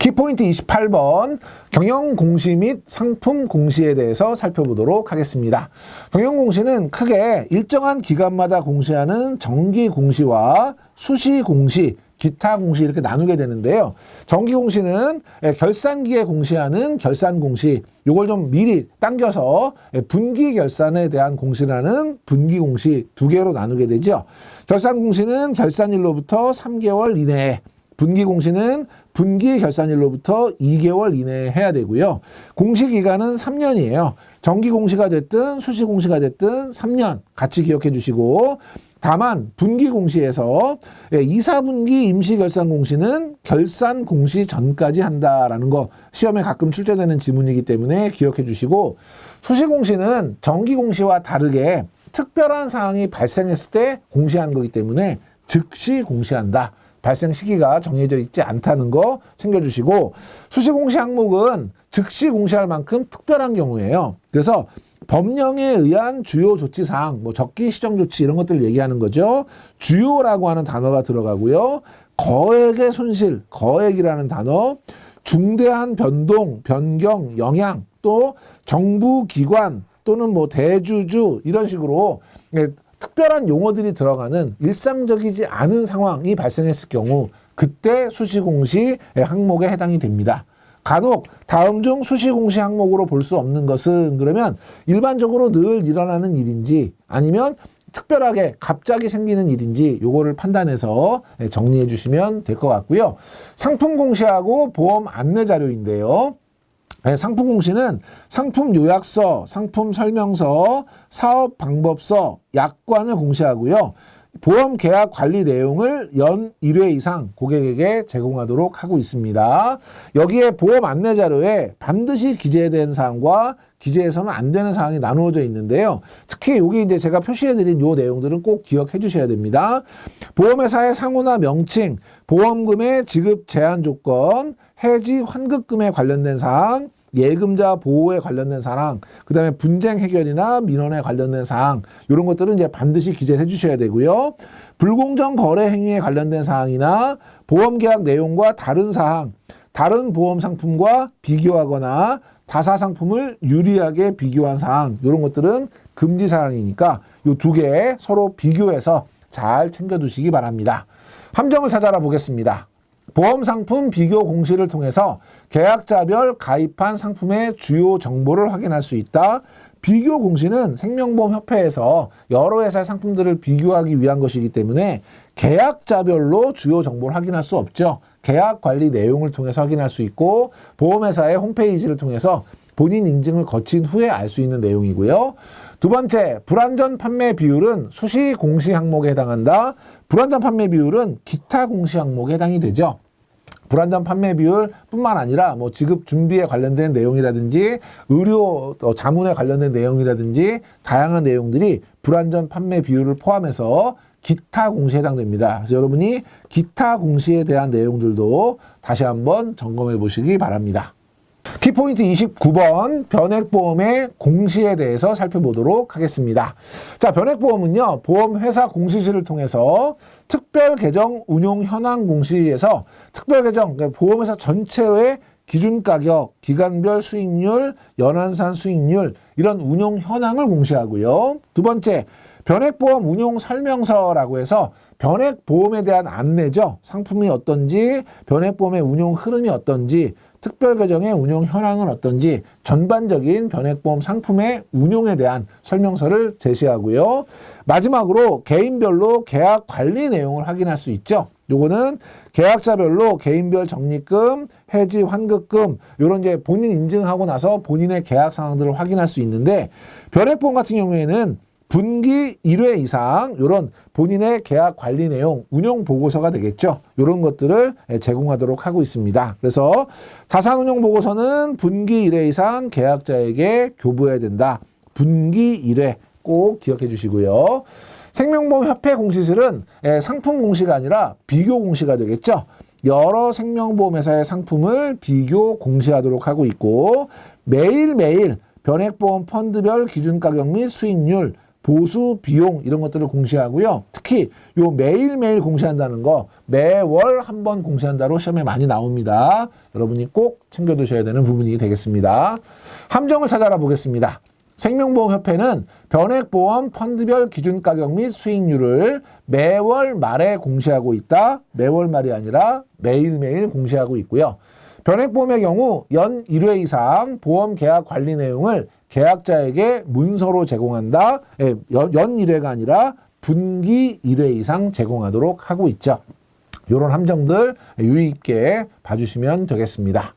키포인트 28번 경영공시 및 상품공시에 대해서 살펴보도록 하겠습니다. 경영공시는 크게 일정한 기간마다 공시하는 정기공시와 수시공시, 기타공시 이렇게 나누게 되는데요. 정기공시는 결산기에 공시하는 결산공시, 요걸 좀 미리 당겨서 분기결산에 대한 공시라는 분기공시 두 개로 나누게 되죠. 결산공시는 결산일로부터 3개월 이내에, 분기공시는 분기 결산일로부터 2개월 이내에 해야 되고요. 공시기간은 3년이에요. 정기공시가 됐든 수시공시가 됐든 3년 같이 기억해 주시고, 다만 분기공시에서 2, 4분기 임시결산공시는 결산공시 전까지 한다라는 거 시험에 가끔 출제되는 지문이기 때문에 기억해 주시고, 수시공시는 정기공시와 다르게 특별한 사항이 발생했을 때 공시하는 거기 때문에 즉시 공시한다. 발생 시기가 정해져 있지 않다는 거 챙겨주시고, 수시공시 항목은 즉시 공시할 만큼 특별한 경우예요. 그래서 법령에 의한 주요 조치사항, 뭐 적기 시정조치 이런 것들 얘기하는 거죠. 주요라고 하는 단어가 들어가고요. 거액의 손실, 거액이라는 단어, 중대한 변동, 변경, 영향, 또 정부기관 또는 뭐 대주주 이런 식으로 특별한 용어들이 들어가는 일상적이지 않은 상황이 발생했을 경우, 그때 수시공시 항목에 해당이 됩니다. 간혹 다음 중 수시공시 항목으로 볼 수 없는 것은, 그러면 일반적으로 늘 일어나는 일인지 아니면 특별하게 갑자기 생기는 일인지 요거를 판단해서 정리해 주시면 될 것 같고요. 상품공시하고 보험 안내자료인데요. 상품공시는 상품 요약서, 상품 설명서, 사업 방법서, 약관을 공시하고요. 보험 계약 관리 내용을 연 1회 이상 고객에게 제공하도록 하고 있습니다. 여기에 보험 안내 자료에 반드시 기재된 사항과 기재해서는 안 되는 사항이 나누어져 있는데요. 특히 여기 이제 제가 표시해드린 요 내용들은 꼭 기억해 주셔야 됩니다. 보험회사의 상호나 명칭, 보험금의 지급 제한 조건, 해지 환급금에 관련된 사항, 예금자 보호에 관련된 사항, 그 다음에 분쟁 해결이나 민원에 관련된 사항, 이런 것들은 이제 반드시 기재를 해주셔야 되고요. 불공정 거래 행위에 관련된 사항이나 보험 계약 내용과 다른 사항, 다른 보험 상품과 비교하거나 자사 상품을 유리하게 비교한 사항, 이런 것들은 금지 사항이니까 이 두 개 서로 비교해서 잘 챙겨두시기 바랍니다. 함정을 찾아라 보겠습니다. 보험상품 비교 공시를 통해서 계약자별 가입한 상품의 주요 정보를 확인할 수 있다. 비교 공시는 생명보험협회에서 여러 회사의 상품들을 비교하기 위한 것이기 때문에 계약자별로 주요 정보를 확인할 수 없죠. 계약 관리 내용을 통해서 확인할 수 있고, 보험회사의 홈페이지를 통해서 본인 인증을 거친 후에 알 수 있는 내용이고요. 두 번째, 불완전 판매 비율은 수시 공시 항목에 해당한다. 불완전 판매 비율은 기타 공시 항목에 해당이 되죠. 불완전 판매 비율 뿐만 아니라 뭐 지급 준비에 관련된 내용이라든지 의료 자문에 관련된 내용이라든지 다양한 내용들이 불완전 판매 비율을 포함해서 기타 공시에 해당됩니다. 그래서 여러분이 기타 공시에 대한 내용들도 다시 한번 점검해 보시기 바랍니다. 키포인트 29번 변액보험의 공시에 대해서 살펴보도록 하겠습니다. 자, 변액보험은요, 보험회사 공시실을 통해서 특별계정 운용 현황 공시에서 특별계정, 그러니까 보험회사 전체의 기준가격, 기간별 수익률, 연한산 수익률, 이런 운용 현황을 공시하고요. 두 번째, 변액보험 운용 설명서라고 해서 변액보험에 대한 안내죠. 상품이 어떤지, 변액보험의 운용 흐름이 어떤지, 특별계정의 운용 현황은 어떤지 전반적인 변액보험 상품의 운용에 대한 설명서를 제시하고요. 마지막으로 개인별로 계약 관리 내용을 확인할 수 있죠. 요거는 계약자별로 개인별 적립금, 해지 환급금, 요런 이제 본인 인증하고 나서 본인의 계약 사항들을 확인할 수 있는데, 변액보험 같은 경우에는 분기 1회 이상 이런 본인의 계약 관리 내용, 운용 보고서가 되겠죠. 이런 것들을 제공하도록 하고 있습니다. 그래서 자산운용 보고서는 분기 1회 이상 계약자에게 교부해야 된다. 분기 1회 꼭 기억해 주시고요. 생명보험협회 공시실은 상품 공시가 아니라 비교 공시가 되겠죠. 여러 생명보험회사의 상품을 비교 공시하도록 하고 있고, 매일매일 변액보험 펀드별 기준가격 및 수익률, 보수 비용 이런 것들을 공시하고요. 특히 요 매일매일 공시한다는 거 매월 한 번 공시한다로 시험에 많이 나옵니다. 여러분이 꼭 챙겨두셔야 되는 부분이 되겠습니다. 함정을 찾아라 보겠습니다. 생명보험협회는 변액보험 펀드별 기준가격 및 수익률을 매월 말에 공시하고 있다. 매월 말이 아니라 매일매일 공시하고 있고요. 변액보험의 경우 연 1회 이상 보험 계약 관리 내용을 계약자에게 문서로 제공한다. 연 1회가 아니라 분기 1회 이상 제공하도록 하고 있죠. 이런 함정들 유의 깊게 봐주시면 되겠습니다.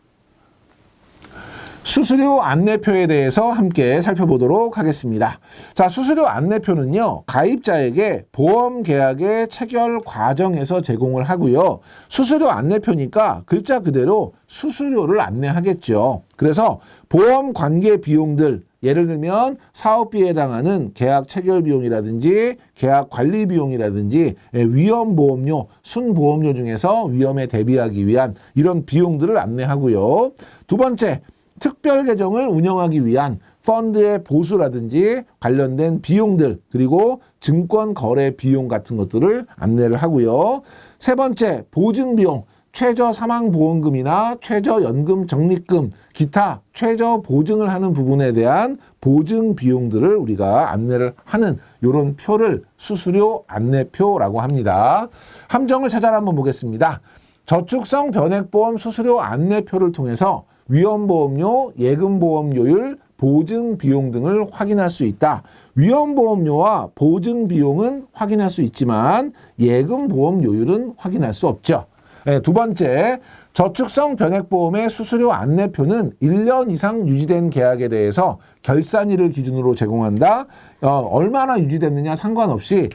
수수료 안내표에 대해서 함께 살펴보도록 하겠습니다. 자, 수수료 안내표는요, 가입자에게 보험 계약의 체결 과정에서 제공을 하고요. 수수료 안내표니까 글자 그대로 수수료를 안내하겠죠. 그래서 보험 관계 비용들, 예를 들면 사업비에 해당하는 계약 체결 비용이라든지 계약 관리 비용이라든지 위험보험료, 순보험료 중에서 위험에 대비하기 위한 이런 비용들을 안내하고요. 두 번째, 특별 계정을 운영하기 위한 펀드의 보수라든지 관련된 비용들, 그리고 증권 거래 비용 같은 것들을 안내를 하고요. 세 번째, 보증비용, 최저 사망보험금이나 최저 연금 적립금, 기타 최저 보증을 하는 부분에 대한 보증 비용들을 우리가 안내를 하는 이런 표를 수수료 안내표라고 합니다. 함정을 찾아라 한번 보겠습니다. 저축성 변액보험 수수료 안내표를 통해서 위험보험료, 예금보험료율, 보증비용 등을 확인할 수 있다. 위험보험료와 보증비용은 확인할 수 있지만 예금보험료율은 확인할 수 없죠. 두 번째, 저축성 변액보험의 수수료 안내표는 1년 이상 유지된 계약에 대해서 결산일을 기준으로 제공한다. 얼마나 유지됐느냐 상관없이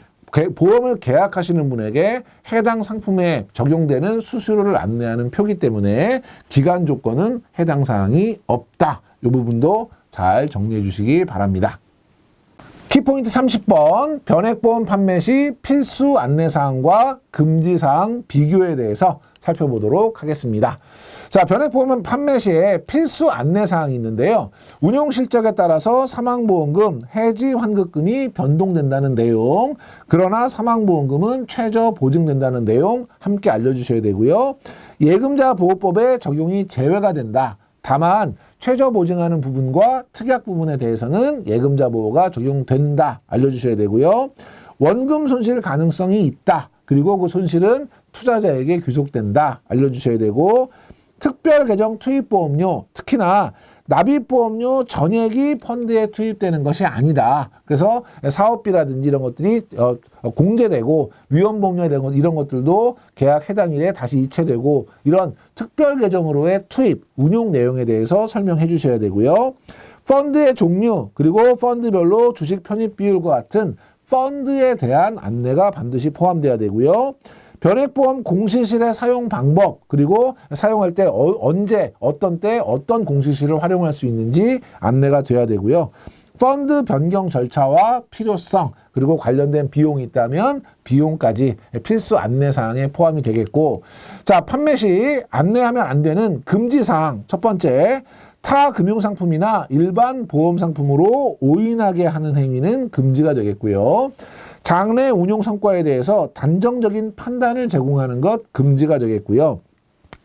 보험을 계약하시는 분에게 해당 상품에 적용되는 수수료를 안내하는 표기 때문에 기간 조건은 해당 사항이 없다. 이 부분도 잘 정리해 주시기 바랍니다. 키포인트 30번, 변액보험 판매 시 필수 안내사항과 금지사항 비교에 대해서 살펴보도록 하겠습니다. 자, 변액보험은 판매 시에 필수 안내사항이 있는데요. 운용 실적에 따라서 사망보험금, 해지 환급금이 변동된다는 내용, 그러나 사망보험금은 최저 보증된다는 내용 함께 알려주셔야 되고요. 예금자 보호법에 적용이 제외가 된다. 다만 최저 보증하는 부분과 특약 부분에 대해서는 예금자 보호가 적용된다. 알려주셔야 되고요. 원금 손실 가능성이 있다. 그리고 그 손실은 투자자에게 귀속된다. 알려주셔야 되고, 특별 계정 투입보험료, 특히나 납입보험료 전액이 펀드에 투입되는 것이 아니다. 그래서 사업비라든지 이런 것들이 공제되고 위험보험료 이런 것들도 계약 해당일에 다시 이체되고 이런 특별 계정으로의 투입, 운용 내용에 대해서 설명해 주셔야 되고요. 펀드의 종류, 그리고 펀드별로 주식 편입 비율과 같은 펀드에 대한 안내가 반드시 포함되어야 되고요. 변액보험 공시실의 사용 방법, 그리고 사용할 때 언제, 어떤 때, 어떤 공시실을 활용할 수 있는지 안내가 돼야 되고요. 펀드 변경 절차와 필요성, 그리고 관련된 비용이 있다면 비용까지 필수 안내사항에 포함이 되겠고, 자, 판매 시 안내하면 안 되는 금지사항, 첫 번째, 타 금융상품이나 일반 보험상품으로 오인하게 하는 행위는 금지가 되겠고요. 장래 운용 성과에 대해서 단정적인 판단을 제공하는 것 금지가 되겠고요.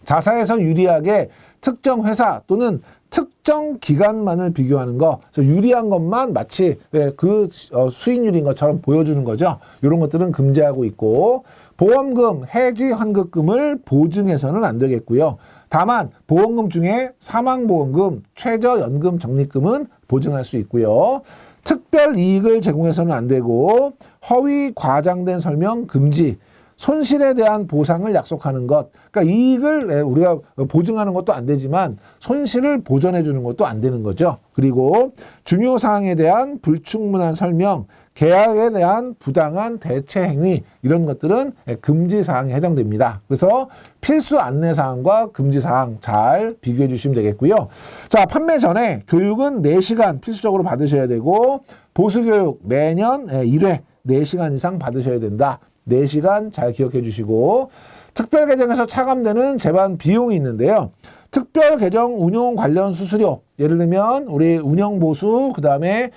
자사에서 유리하게 특정 회사 또는 특정 기간만을 비교하는 거, 그래서 유리한 것만 마치 그 수익률인 것처럼 보여주는 거죠. 이런 것들은 금지하고 있고, 보험금, 해지 환급금을 보증해서는 안 되겠고요. 다만 보험금 중에 사망보험금, 최저연금 적립금은 보증할 수 있고요. 특별 이익을 제공해서는 안 되고, 허위 과장된 설명 금지, 손실에 대한 보상을 약속하는 것, 그러니까 이익을 우리가 보증하는 것도 안 되지만 손실을 보전해 주는 것도 안 되는 거죠. 그리고 중요 사항에 대한 불충분한 설명, 계약에 대한 부당한 대체 행위, 이런 것들은 금지 사항에 해당됩니다. 그래서 필수 안내 사항과 금지 사항 잘 비교해 주시면 되겠고요. 자, 판매 전에 교육은 4시간 필수적으로 받으셔야 되고, 보수 교육 매년 1회 4시간 이상 받으셔야 된다. 4시간 잘 기억해 주시고, 특별 계정에서 차감되는 재반 비용이 있는데요. 특별 계정 운용 관련 수수료, 예를 들면 우리 운영 보수, 그다음에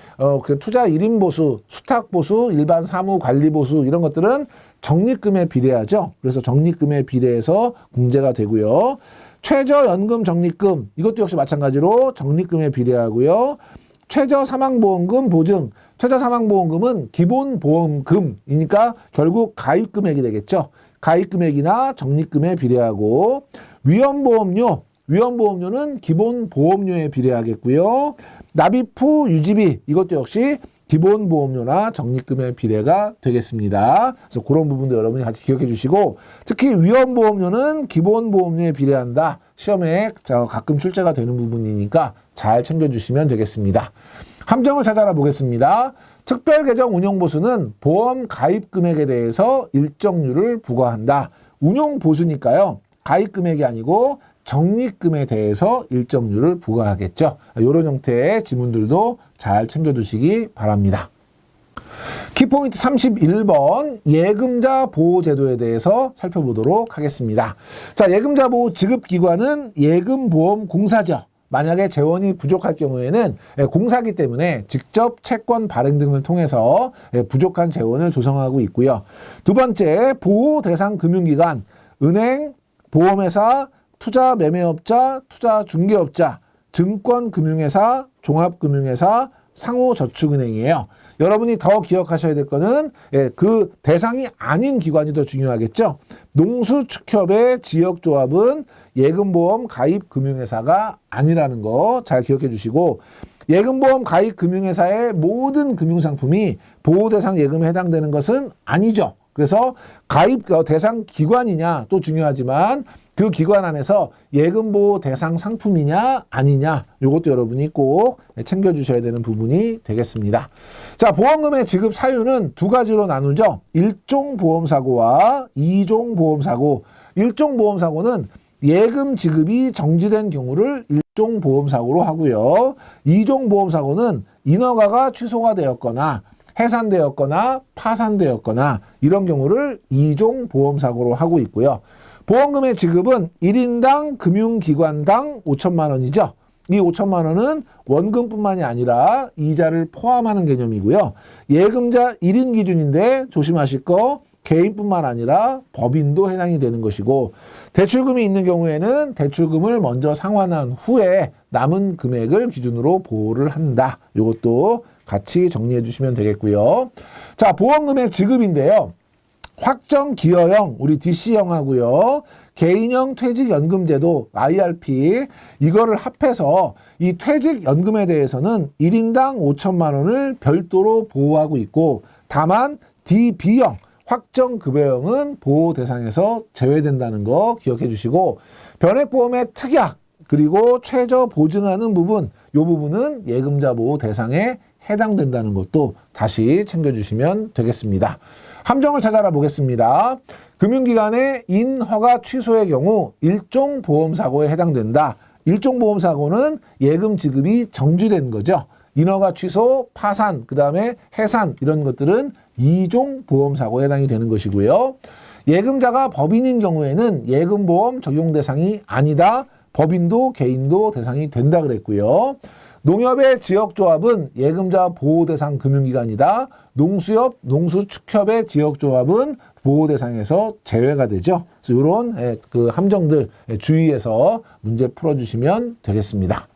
그 투자 일인 보수, 수탁 보수, 일반 사무 관리 보수 이런 것들은 적립금에 비례하죠. 그래서 적립금에 비례해서 공제가 되고요. 최저연금 적립금 이것도 역시 마찬가지로 적립금에 비례하고요. 최저사망보험금 보증, 최저사망보험금은 기본보험금이니까 결국 가입금액이 되겠죠. 가입금액이나 적립금에 비례하고 위험보험료는 기본보험료에 비례하겠고요. 납입 후 유지비 이것도 역시 기본보험료나 적립금의 비례가 되겠습니다. 그래서 그런 부분도 여러분이 같이 기억해 주시고 특히 위험보험료는 기본보험료에 비례한다. 시험에 가끔 출제가 되는 부분이니까 잘 챙겨주시면 되겠습니다. 함정을 찾아 알아보겠습니다. 특별계정 운용보수는 보험 가입금액에 대해서 일정률을 부과한다. 운용보수니까요. 가입금액이 아니고 적립금에 대해서 일정률을 부과하겠죠. 이런 형태의 지문들도 잘 챙겨두시기 바랍니다. 키포인트 31번 예금자 보호제도에 대해서 살펴보도록 하겠습니다. 자, 예금자 보호 지급기관은 예금보험공사죠. 만약에 재원이 부족할 경우에는 공사기 때문에 직접 채권 발행 등을 통해서 부족한 재원을 조성하고 있고요. 두 번째, 보호 대상 금융기관, 은행, 보험회사, 투자 매매업자, 투자 중개업자, 증권금융회사, 종합금융회사, 상호저축은행이에요. 여러분이 더 기억하셔야 될 거는 그 대상이 아닌 기관이 더 중요하겠죠. 농수축협의 지역조합은 예금보험 가입금융회사가 아니라는 거 잘 기억해 주시고 예금보험 가입금융회사의 모든 금융상품이 보호대상 예금에 해당되는 것은 아니죠. 그래서 가입 대상 기관이냐 또 중요하지만 그 기관 안에서 예금보호 대상 상품이냐 아니냐 이것도 여러분이 꼭 챙겨주셔야 되는 부분이 되겠습니다. 자, 보험금의 지급 사유는 두 가지로 나누죠. 1종 보험사고와 2종 보험사고. 1종 보험사고는 예금 지급이 정지된 경우를 1종 보험사고로 하고요. 2종 보험사고는 인허가가 취소가 되었거나 해산되었거나 파산되었거나 이런 경우를 2종 보험사고로 하고 있고요. 보험금의 지급은 1인당 금융기관당 5천만 원이죠. 이 5천만 원은 원금뿐만이 아니라 이자를 포함하는 개념이고요. 예금자 1인 기준인데 조심하실 거 개인뿐만 아니라 법인도 해당이 되는 것이고 대출금이 있는 경우에는 대출금을 먼저 상환한 후에 남은 금액을 기준으로 보호를 한다. 이것도 같이 정리해 주시면 되겠고요. 자, 보험금의 지급인데요. 확정 기여형, 우리 DC형하고요. 개인형 퇴직연금제도, IRP, 이거를 합해서 이 퇴직연금에 대해서는 1인당 5천만 원을 별도로 보호하고 있고 다만 DB형, 확정급여형은 보호 대상에서 제외된다는 거 기억해 주시고 변액보험의 특약, 그리고 최저 보증하는 부분, 이 부분은 예금자 보호 대상에 해당된다는 것도 다시 챙겨주시면 되겠습니다. 함정을 찾아 알아보겠습니다. 금융기관의 인허가 취소의 경우 1종 보험사고에 해당된다. 1종 보험사고는 예금 지급이 정지된 거죠. 인허가 취소, 파산, 그 다음에 해산 이런 것들은 2종 보험사고에 해당이 되는 것이고요. 예금자가 법인인 경우에는 예금보험 적용 대상이 아니다. 법인도 개인도 대상이 된다 그랬고요. 농협의 지역조합은 예금자 보호대상 금융기관이다. 농수협, 농수축협의 지역조합은 보호대상에서 제외가 되죠. 그래서 이런 그 함정들 주의해서 문제 풀어주시면 되겠습니다.